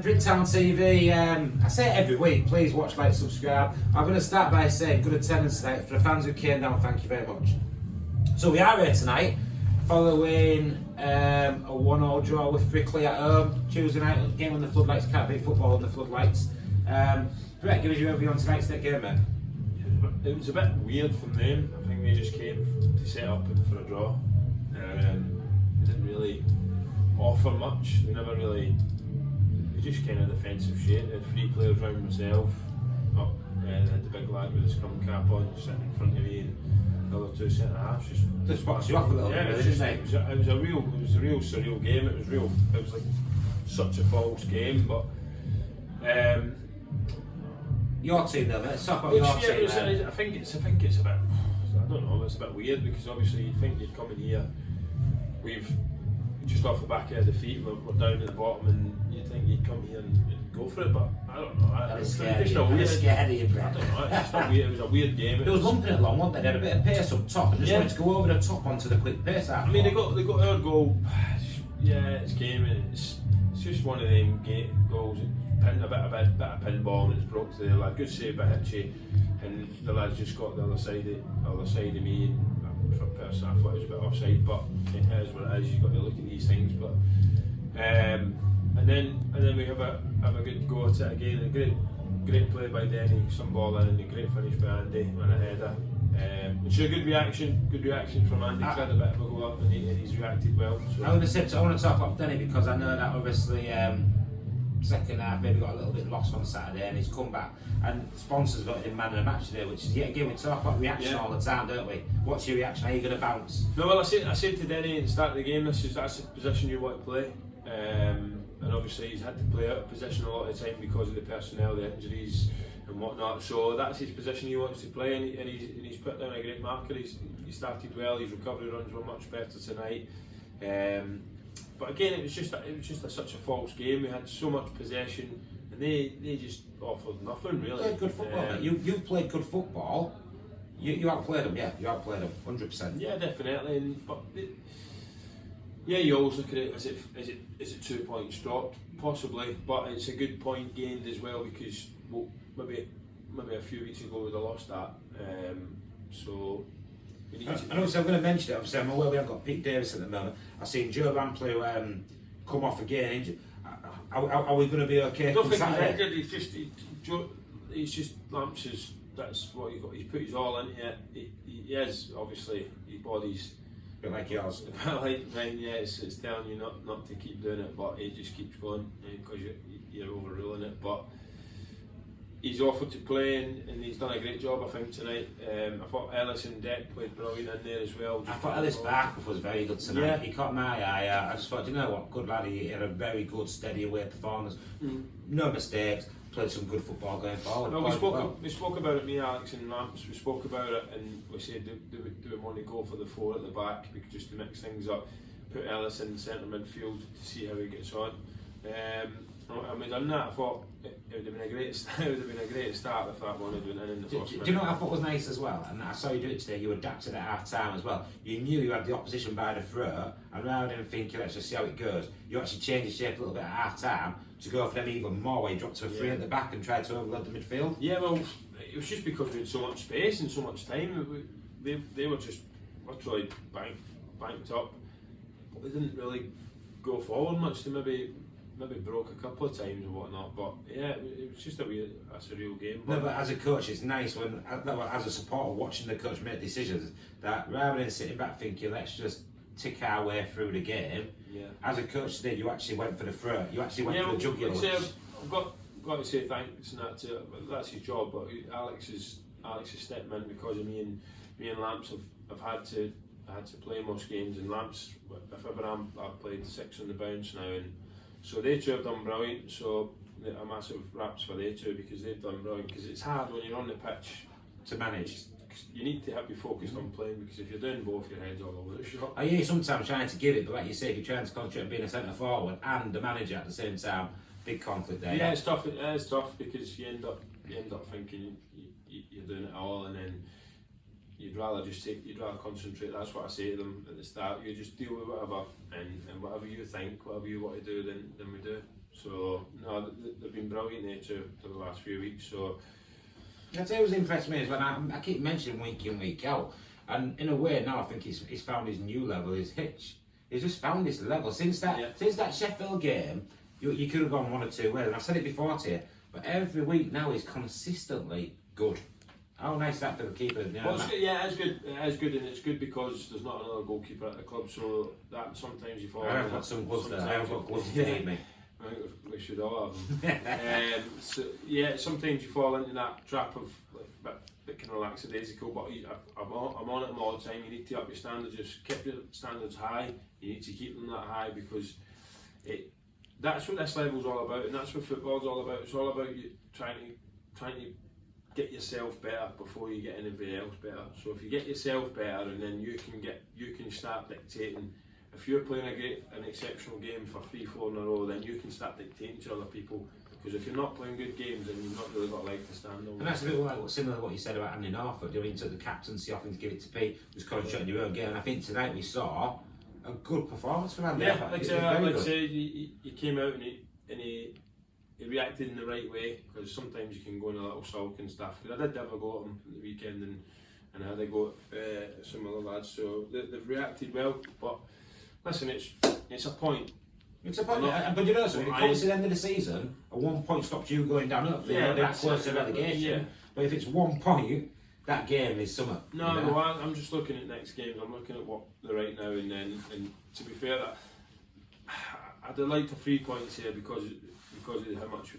Bricktown TV, I say it every week, please watch, like, subscribe. I'm going to start by saying good attendance tonight. For the fans who came down, thank you very much. So we are here tonight, following a 1-1 draw with Frickley at home. Tuesday night, game on the floodlights, can't beat football on the floodlights. Brett, give us your overview on tonight's game, mate. It was a bit weird from them. I think they just came to set up for a draw. They didn't really offer much. They never really. They just kind of defensive shit. They had 3 players round myself. Up, they had the big lad with the scrum cap on sitting in front of me, and the other 2 centre halves Just box you off a little bit, it was a real surreal game. It was like such a false game, but. Your team, though, let's talk about your team. I think it's a bit. I don't know. It's a bit weird because obviously you'd think you'd come in here. We've just off the back of the defeat. We're down at the bottom, and you'd think you'd come here and go for it. But I don't know. It's scared of you, Brett. I don't know. It's just weird. It was a weird game. It was lumping it along, weren't they? They had a bit of pace up top, and just wanted to go over the top onto the quick pace. I mean, they got our goal. Yeah, it's game, and it's just one of them goals. A bit of pinball, and it's broke to the lad. Good save by Hitchy, and the lad's just got the other side of me. And for a person, I thought it was a bit offside, but it is what it is. You've got to look at these things. But and then we have a good go at it again. A great play by Denny, some ball in, and a great finish by Andy and a header. It's a good reaction from Andy. He's had a bit of a go up, and he's reacted well. So. I want to talk about Denny because I know that obviously. Second half maybe got a little bit lost on Saturday, and he's come back, and sponsors voted him man of the match today, which is yet again we talk about reaction all the time, don't we? What's your reaction? Are you going to bounce? No, well I said to Denny at the start of the game, that's the position you want to play, and obviously he's had to play out of position a lot of the time because of the personnel, the injuries and whatnot. So that's his position he wants to play, and he's put down a great marker. He started well. His recovery runs were much better tonight. But again, it was just such a false game. We had so much possession, and they just offered nothing really. Played good football. You played good football. You outplayed them, yeah. You outplayed them, 100%. Yeah, definitely. You always look at it as it 2 points dropped, possibly, but it's a good point gained as well because maybe a few weeks ago we'd have lost that. So. And obviously I'm going to mention it, obviously I'm aware we haven't got Pete Davis at the moment. I've seen Joe Rampley come off again. Are we going to be okay? I don't think he's injured, he's just Lamps is, that's what he got. He's put his all into it. He is, obviously, his body's a bit like yours. A bit like mine, yeah, it's telling you not to keep doing it, but he just keeps going because you're overruling it. But he's offered to play, and he's done a great job, I think, tonight. I thought Ellis and Deck played brilliant in there as well. I thought Ellis Barker was very good tonight. Yeah. He caught my eye. I just thought, you know what, good lad. He had a very good, steady away performance. No mistakes. Played some good football going forward. No, we spoke about it, me, Alex, and Lamps. We spoke about it, and we said, do we want to go for the 4 at the back just to mix things up? Put Ellis in centre midfield to see how he gets on. And we done that. I thought it would have been a great start if that one had been in the first minute. Do you know what I thought was nice as well? And I saw you do it today. You adapted at half time as well. You knew you had the opposition by the throat, and rather than thinking let's just see how it goes, you actually changed the shape a little bit at half time to go for them even more. Where you dropped to a 3 at the back and tried to overload the midfield. Yeah, well, it was just because we had so much space and so much time. They were just literally banked up, but they didn't really go forward much. They maybe broke a couple of times or whatnot, but yeah, it was just a surreal game. No, but as a coach, it's nice when, as a supporter, watching the coach make decisions that rather than sitting back thinking, let's just tick our way through the game. Yeah. As a coach today, you actually went for the throat. You actually went for the jugular. I've got to say thanks and that to that's his job, but Alex has stepped in because of me and Lamps have had to play most games, and Lamps, if ever I've played 6 on the bounce now, and so they two have done brilliant. So a massive raps for they two because they've done brilliant. Because it's hard when you're on the pitch to manage. You need to be focused on playing because if you're doing both, your head's all over the shop. I hear you sometimes trying to give it, but like you say, if you're trying to concentrate on being a centre forward and the manager at the same time, big conflict there. Yeah, it's tough. It is tough because you end up thinking you're doing it all, and then you'd rather concentrate. That's what I say to them at the start. You just deal with whatever, and whatever you think, whatever you want to do, then we do. So no, they've been brilliant there to the last few weeks. So That's always impressed me is when I keep mentioning week in, week out, and in a way now I think he's found his new level, his hitch. He's just found this level since that Sheffield game. You could have gone one or two ways, and I've said it before to you, but every week now he's consistently good. How nice that for the keeper. Well, it's good, yeah, it's good. It is good, and it's good because there's not another goalkeeper at the club, so that sometimes you fall. I have got some gloves there. I have got gloves to hit me. I think we should all have them. So yeah, sometimes you fall into that trap of like bit kind of lackadaisical, but I'm on it all the time. You need to up your standards, just keep your standards high. You need to keep them that high because that's what this level's all about, and that's what football's all about. It's all about you trying to get yourself better before you get anybody else better. So if you get yourself better, and then you can start dictating. If you're playing an exceptional game for 3-4 in a row, then you can start dictating to other people. Because if you're not playing good games, then you've not really got a leg to stand on. And that's a bit like similar to what you said about Andy Norfolk, doing into the captaincy, offering to give it to Pete, just concentrating your own game. And I think tonight we saw a good performance from Andy. Yeah, like I said, he came out and he reacted in the right way, because sometimes you can go in a little sulk and stuff. Because I did have a go at him at the weekend, and I had a go at some other lads, so they've reacted well. But listen, it's a point. It's a point, but you know, so when it comes to the end of the season, a 1 point stops you going down up. That's close to relegation. Yeah. But if it's 1 point, that game is something. No, no, I'm just looking at next games. I'm looking at what they're right now, and to be fair, I'd like to 3 points here because of how much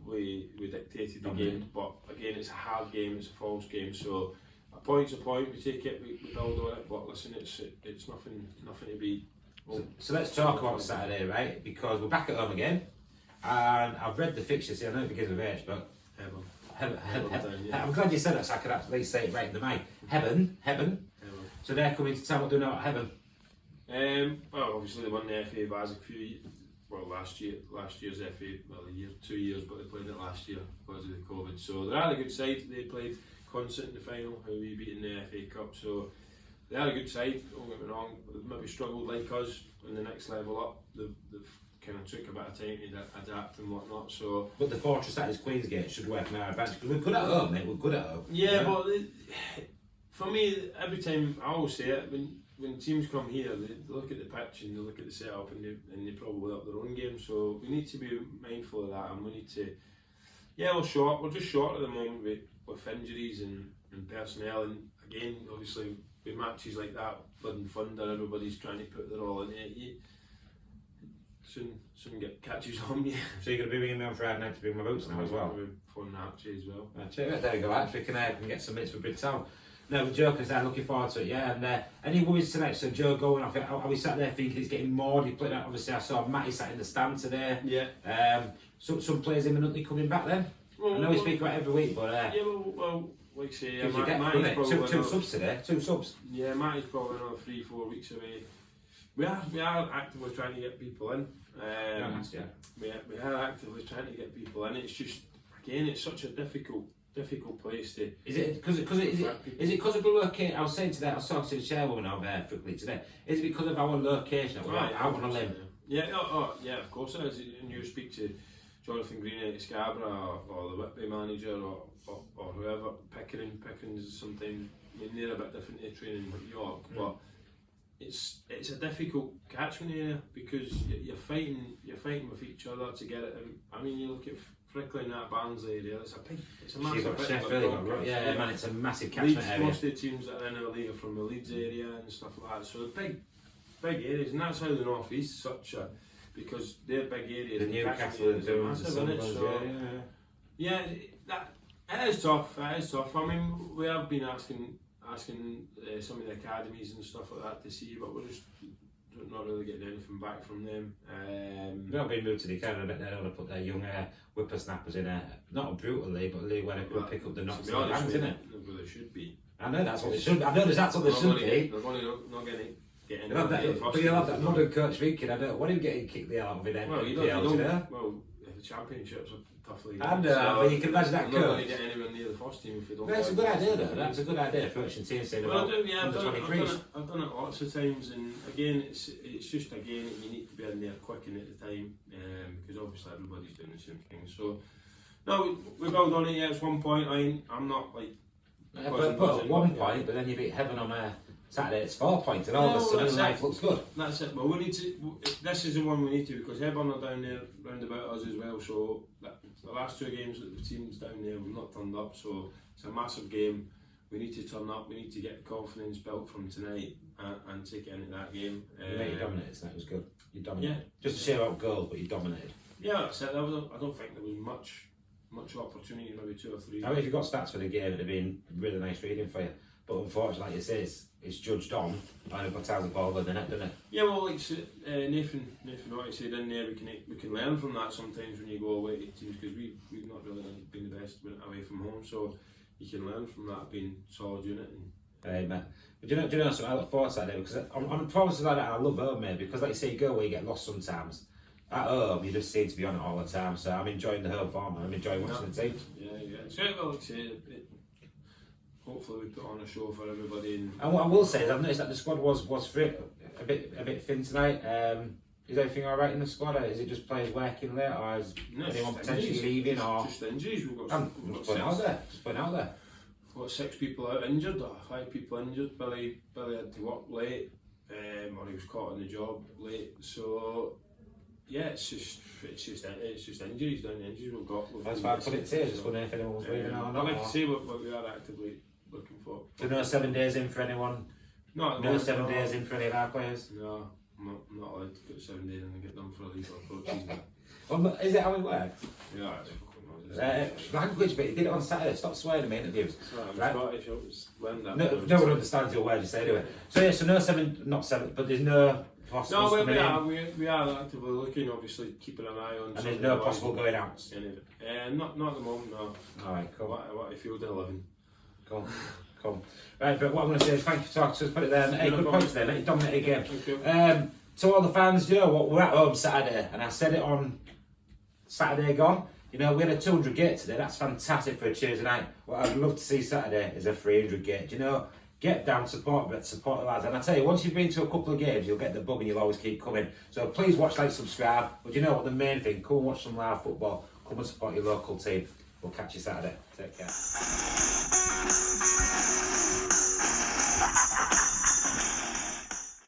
we dictated the game. But again, it's a hard game. It's a false game. So a point's a point. We take it. We build on it. But listen, it's nothing to be. So let's talk about Saturday, right? Because we're back at home again, and I've read the fixtures here. I know it begins with H, but I'm glad you said that, so I could actually say it right in the mic. Heaven. So they're coming to town. What do you know about Heaven? Well, obviously they won the FA Vase last year's FA, 2 years, but they played it last year because of the COVID. So they're at a good side. They played Consett in the final, who we beat in the FA Cup. So they had a good side, don't get me wrong, but they've maybe struggled like us in the next level up. They've kind of took a bit of time to adapt and whatnot. So, but the fortress that is Queensgate should work in our advantage, because we're good at home, mate. We're good at home. Yeah, but for me, every time I always say it, when teams come here, they look at the pitch and they look at the setup, and they probably up their own game. So we need to be mindful of that, and we need to. Yeah, we're just short at the moment with injuries and personnel, and again, obviously, with matches like that, blood and thunder, everybody's trying to put their all in it. You soon get catches on you. So you're going to be ringing me on Friday night to bring my boots now as well? For Archie as well. There we go, actually, we can get some minutes for Bridgetown. No, but Joe, I'm looking forward to it, yeah. And any worries tonight? So Joe going off, are we sat there thinking he's getting more? Obviously, I saw Matty sat in the stand today. Yeah. Some players imminently coming back then? I know we speak about it every week, but... like I say, Matty's probably two subs today, 2 subs. Yeah, Matty's probably another 3-4 weeks away. We are actively trying to get people in. We are actively trying to get people in. It's just, again, it's such a difficult place to. Is it because of the location? I was saying today, I was talking to the chairwoman of Frickley today. Is it because of our location? Out on a limb. Yeah, yeah, of course it is. And you speak to Jonathan Green at Scarborough or the Whitby manager or whoever, Pickering's sometimes, they're a bit different to training at York, but it's a difficult catchment area because you're fighting with each other to get it. I mean, you look at Frickley and that Barnsley area, it's a massive man, it's a massive catchment area. Most of the teams that are in our league are from the Leeds area and stuff like that, so big areas, and that's how the North East is such a, because they're big areas. The Newcastle are doing massive, yeah, that it is tough. I mean, we have been asking some of the academies and stuff like that to see, but we're just not really getting anything back from them. They're not being moved to the academy. I bet they want to put their young whippersnappers in not a brutal league, but a league where they could pick up the knocks and the hands, isn't it? Well, they should be. I know that's what they should. I've noticed that's what they should be. They're only not getting. But you'll have that modern coach thinking, I don't want him getting kicked the hell out of it. Well, if Championship's a tough league. I know, but you can imagine that I'm not going coach. to get anywhere near the first team if you don't. That's a good idea, though. That's a good idea. Approaching teams saying Well, about I've done it. 23s. I've done it lots of times, and again, it's just again you need to be in there quick and at the time, because obviously everybody's doing the same thing. So no, we build on it. Yeah, it's 1 point. I'm not like. But at one point, but then you beat Heaven on Saturday, it's 4 points, and all of a sudden life looks good. That's it. Well, we need to. This is the one we need to, because Hebburn are down there round about us as well. So the last 2 games that the teams down there we've not turned up. So it's a massive game. We need to turn up. We need to get the confidence built from tonight and take it into that game. You dominated tonight. It was good. You dominated. Yeah. Just to share out goals, but you dominated. Yeah, that's it. I don't think there was much opportunity. Maybe 2 or 3. I mean, if you got stats for the game, it'd have been really nice reading for you. But unfortunately, like you say, it's judged on, and it puts out the ball in the net, doesn't it? Yeah, well, like Nathan already said in there, we can learn from that sometimes when you go away to teams, because we've not really been the best away from home, so you can learn from that being a solid unit. But do you know something? I look forward to that day, because on performances like that, I love home, mate, because like you say, you go where you get lost sometimes. At home, you just seem to be on it all the time, so I'm enjoying the home form and I'm enjoying watching the team. Yeah. So, like I say, hopefully we put on a show for everybody. And what I will say is, I've noticed that the squad was a bit thin tonight. Is everything all right in the squad? Or is it just players working late, or is anyone potentially leaving? Or just injuries. We've got just putting it out there. We've got 6 people out injured, or 5 people injured. Billy had to work late, or he was caught on the job late. So. Yeah, it's just injuries down the injuries we've got. That's why I put it here, just wondering if anyone was leaving or not. Like I say, what we are actively looking for. So no 7 days in for anyone? No 7 days in for any of our players? No, I'm not allowed to put 7 days in and get done for a league or coaches. Well, is it how it works? Yeah, it's language, but he did it on Saturday. Stop swearing in my interviews. I'm Scottish, I was learned that. No one understands your word you say anyway. So yeah, so no 7, not 7, but there's no possible. No, we are actively looking, obviously keeping an eye on. And there's no possible going out. Not at the moment, no. All right, cool. What if you're 11? Cool. Right, but what I'm going to say is thank you for talking to us. Put it there. Hey, good points there. Let you dominate again. Thank you. To all the fans, you know what? We're at home Saturday, and I said it on Saturday gone. You know, we had a 200 gate today. That's fantastic for a Tuesday night. What I'd love to see Saturday is a 300 gate. You know, get down, support the lads. And I tell you, once you've been to a couple of games, you'll get the bug and you'll always keep coming. So please watch, like, subscribe. But you know what? The main thing, come and watch some live football. Come and support your local team. We'll catch you Saturday. Take care.